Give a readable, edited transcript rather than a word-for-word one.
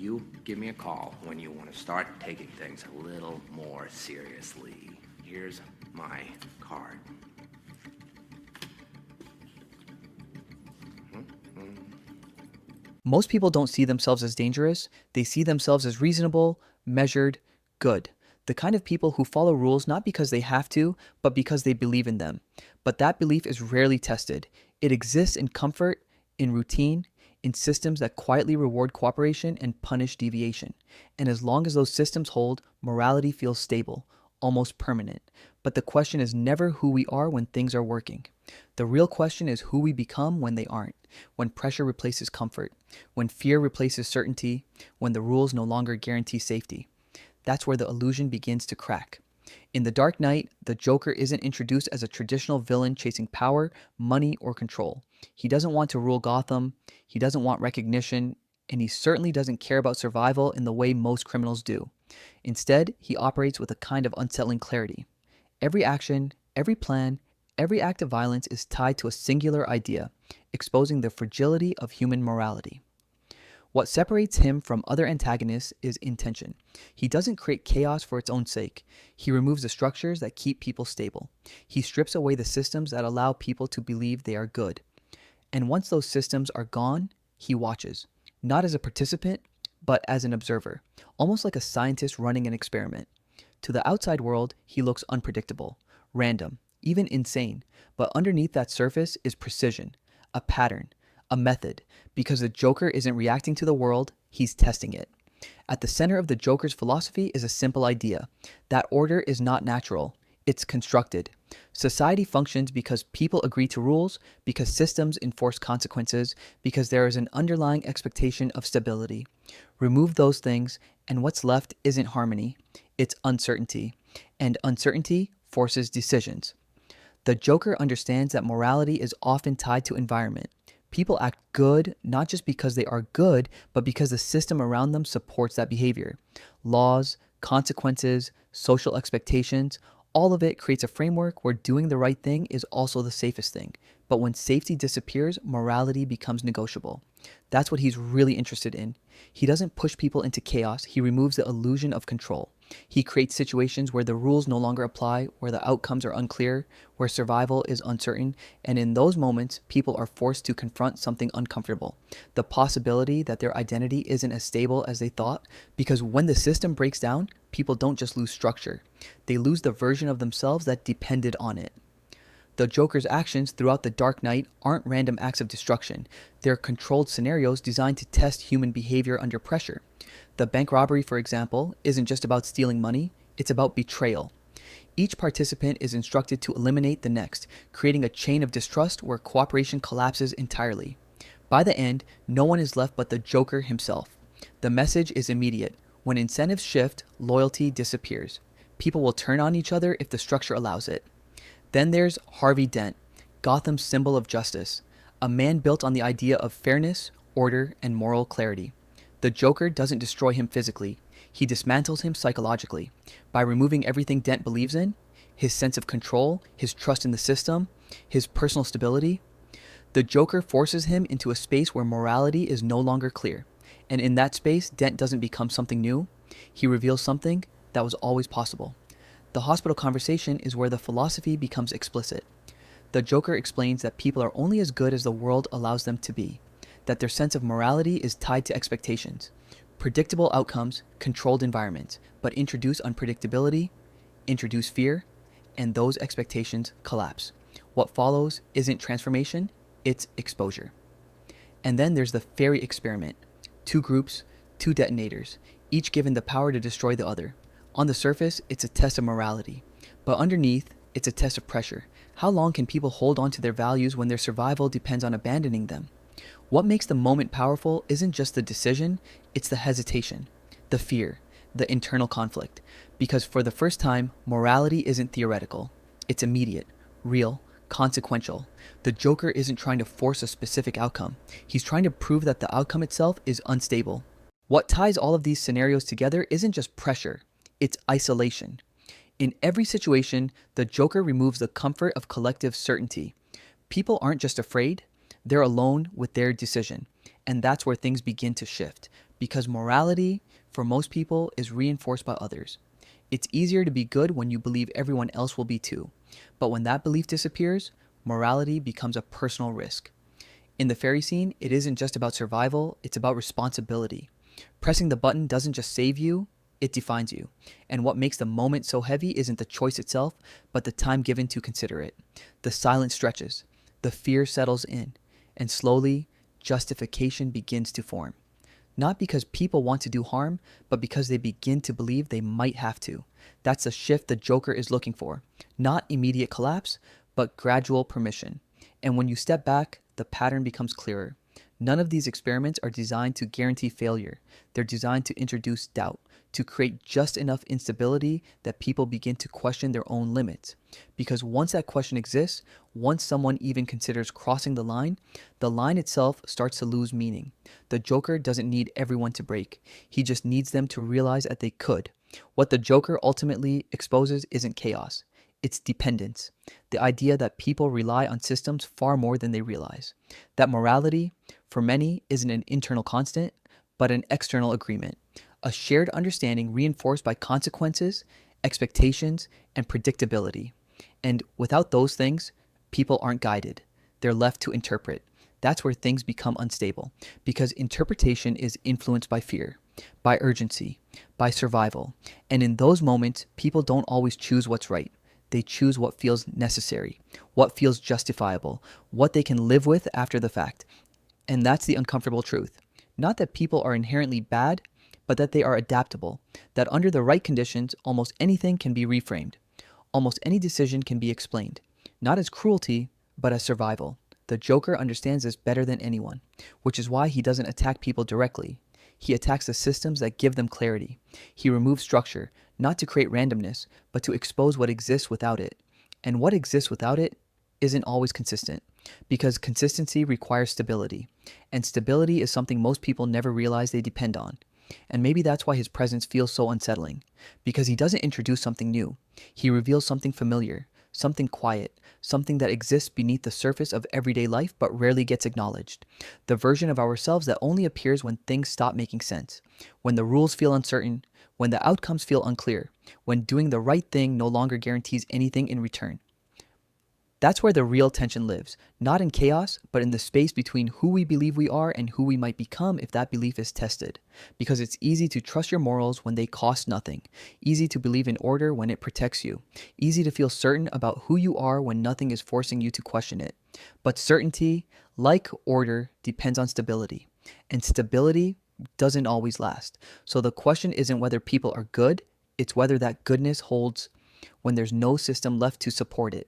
You give me a call when you want to start taking things a little more seriously. Here's my card. Most people don't see themselves as dangerous. They see themselves as reasonable, measured, good. The kind of people who follow rules not because they have to, but because they believe in them. But that belief is rarely tested. It exists in comfort, in routine, in systems that quietly reward cooperation and punish deviation. And as long as those systems hold, morality feels stable, almost permanent. But the question is never who we are when things are working. The real question is who we become when they aren't, when pressure replaces comfort, when fear replaces certainty, when the rules no longer guarantee safety. That's where the illusion begins to crack. In The Dark Knight, the Joker isn't introduced as a traditional villain chasing power, money, or control. He doesn't want to rule Gotham, he doesn't want recognition, and he certainly doesn't care about survival in the way most criminals do. Instead, he operates with a kind of unsettling clarity. Every action, every plan, every act of violence is tied to a singular idea, exposing the fragility of human morality. What separates him from other antagonists is intention. He doesn't create chaos for its own sake. He removes the structures that keep people stable. He strips away the systems that allow people to believe they are good. And once those systems are gone, he watches, not as a participant, but as an observer, almost like a scientist running an experiment. To the outside world, he looks unpredictable, random, even insane, but underneath that surface is precision, a pattern, a method, because the Joker isn't reacting to the world, he's testing it. At the center of the Joker's philosophy is a simple idea. That order is not natural, it's constructed. Society functions because people agree to rules, because systems enforce consequences, because there is an underlying expectation of stability. Remove those things, and what's left isn't harmony, it's uncertainty. And uncertainty forces decisions. The Joker understands that morality is often tied to environment. People act good not just because they are good, but because the system around them supports that behavior. Laws, consequences, social expectations, all of it creates a framework where doing the right thing is also the safest thing. But when safety disappears, morality becomes negotiable. That's what he's really interested in. He doesn't push people into chaos, he removes the illusion of control. He creates situations where the rules no longer apply, where the outcomes are unclear, where survival is uncertain, and in those moments, people are forced to confront something uncomfortable. The possibility that their identity isn't as stable as they thought, because when the system breaks down, people don't just lose structure. They lose the version of themselves that depended on it. The Joker's actions throughout The Dark Knight aren't random acts of destruction. They're controlled scenarios designed to test human behavior under pressure. The bank robbery, for example, isn't just about stealing money, it's about betrayal. Each participant is instructed to eliminate the next, creating a chain of distrust where cooperation collapses entirely. By the end, no one is left but the Joker himself. The message is immediate. When incentives shift, loyalty disappears. People will turn on each other if the structure allows it. Then there's Harvey Dent, Gotham's symbol of justice, a man built on the idea of fairness, order, and moral clarity. The Joker doesn't destroy him physically, he dismantles him psychologically. By removing everything Dent believes in, his sense of control, his trust in the system, his personal stability, the Joker forces him into a space where morality is no longer clear. And in that space, Dent doesn't become something new, he reveals something that was always possible. The hospital conversation is where the philosophy becomes explicit. The Joker explains that people are only as good as the world allows them to be, that their sense of morality is tied to expectations. Predictable outcomes, controlled environments, but introduce unpredictability, introduce fear, and those expectations collapse. What follows isn't transformation, it's exposure. And then there's the fairy experiment. Two groups, two detonators, each given the power to destroy the other. On the surface, it's a test of morality, but underneath, it's a test of pressure. How long can people hold on to their values when their survival depends on abandoning them? What makes the moment powerful isn't just the decision, it's the hesitation, the fear, the internal conflict. Because for the first time, morality isn't theoretical. It's immediate, real, consequential. The Joker isn't trying to force a specific outcome. He's trying to prove that the outcome itself is unstable. What ties all of these scenarios together isn't just pressure, it's isolation. In every situation, the Joker removes the comfort of collective certainty. People aren't just afraid, they're alone with their decision. And that's where things begin to shift. Because morality, for most people, is reinforced by others. It's easier to be good when you believe everyone else will be too. But when that belief disappears, morality becomes a personal risk. In the fairy scene, it isn't just about survival, it's about responsibility. Pressing the button doesn't just save you, it defines you. And what makes the moment so heavy isn't the choice itself, but the time given to consider it. The silence stretches, the fear settles in, and slowly, justification begins to form. Not because people want to do harm, but because they begin to believe they might have to. That's the shift the Joker is looking for. Not immediate collapse, but gradual permission. And when you step back, the pattern becomes clearer. None of these experiments are designed to guarantee failure. They're designed to introduce doubt, to create just enough instability that people begin to question their own limits. Because once that question exists, once someone even considers crossing the line itself starts to lose meaning. The Joker doesn't need everyone to break. He just needs them to realize that they could. What the Joker ultimately exposes isn't chaos. It's dependence. The idea that people rely on systems far more than they realize. That morality, for many, isn't an internal constant, but an external agreement. A shared understanding reinforced by consequences, expectations, and predictability. And without those things, people aren't guided. They're left to interpret. That's where things become unstable, because interpretation is influenced by fear, by urgency, by survival. And in those moments, people don't always choose what's right. They choose what feels necessary, what feels justifiable, what they can live with after the fact. And that's the uncomfortable truth. Not that people are inherently bad, but that they are adaptable, that under the right conditions, almost anything can be reframed. Almost any decision can be explained, not as cruelty, but as survival. The Joker understands this better than anyone, which is why he doesn't attack people directly. He attacks the systems that give them clarity. He removes structure, not to create randomness, but to expose what exists without it. And what exists without it isn't always consistent, because consistency requires stability. And stability is something most people never realize they depend on. And maybe that's why his presence feels so unsettling, because he doesn't introduce something new. He reveals something familiar, something quiet, something that exists beneath the surface of everyday life but rarely gets acknowledged. The version of ourselves that only appears when things stop making sense, when the rules feel uncertain, when the outcomes feel unclear, when doing the right thing no longer guarantees anything in return. That's where the real tension lives, not in chaos, but in the space between who we believe we are and who we might become if that belief is tested. Because it's easy to trust your morals when they cost nothing, easy to believe in order when it protects you, easy to feel certain about who you are when nothing is forcing you to question it. But certainty, like order, depends on stability. And stability doesn't always last. So the question isn't whether people are good, it's whether that goodness holds when there's no system left to support it.